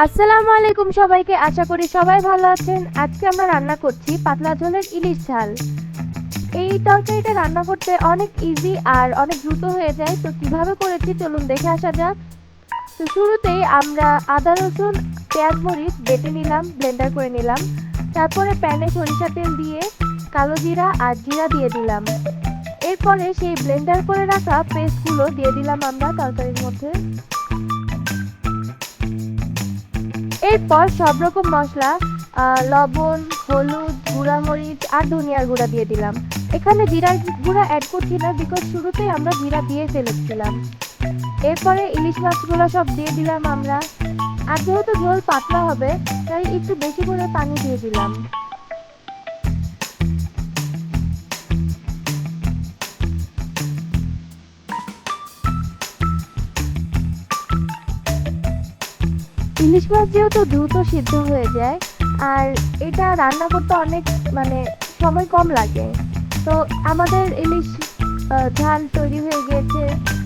আসসালামু আলাইকুম সবাইকে, আশা করি সবাই ভালো আছেন। আজকে আমরা রান্না করছি পাতলা ঝোলের ইলিশ ঝাল। এই তরকারিটা রান্না করতে অনেক ইজি আর অনেক দ্রুত হয়ে যায়। তো কিভাবে করেছি চলুন দেখে আসা যাক। তো শুরুতেই আমরা আদা রসুন পেঁয়াজ মরিচ বেটে নিলাম, ব্লেন্ডার করে নিলাম। তারপরে প্যানে সরিষা তেল দিয়ে কালো জিরা আর জিরা দিয়ে দিলাম। এরপরে সেই ব্লেন্ডার করে রাখা পেস্টগুলো দিয়ে দিলাম আমরা তরকারির মধ্যে। এরপর সব রকম মশলা লবণ, হলুদ, গুঁড়া মরিচ আর ধনিয়ার গুঁড়া দিয়ে দিলাম। এখানে জিরার গুঁড়া অ্যাড করছি না, বিকজ শুরুতেই আমরা জিরা দিয়ে ফেলেছিলাম। এরপরে ইলিশ মাছগুলো সব দিয়ে দিলাম আমরা। আর যেহেতু ঝোল পাতলা হবে তাই একটু বেশি করে পানি দিয়ে দিলাম। ইলিশ মাছ যেহেতু দ্রুত সিদ্ধ হয়ে যায় আর এটা রান্না করতে অনেক মানে সময় কম লাগে, তো আমাদের ইলিশ ঝাল তৈরি হয়ে গিয়েছে।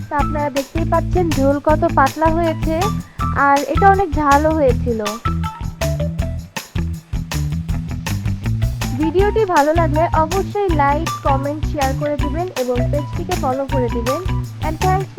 তো আপনারা দেখতেই পাচ্ছেন ঝোল কত পাতলা হয়েছে আর এটা অনেক ঝালও হয়েছিল। ভিডিওটি ভালো লাগলে অবশ্যই লাইক, কমেন্ট, শেয়ার করে দিবেন এবং পেজটিকে ফলো করে দিবেন। And thanks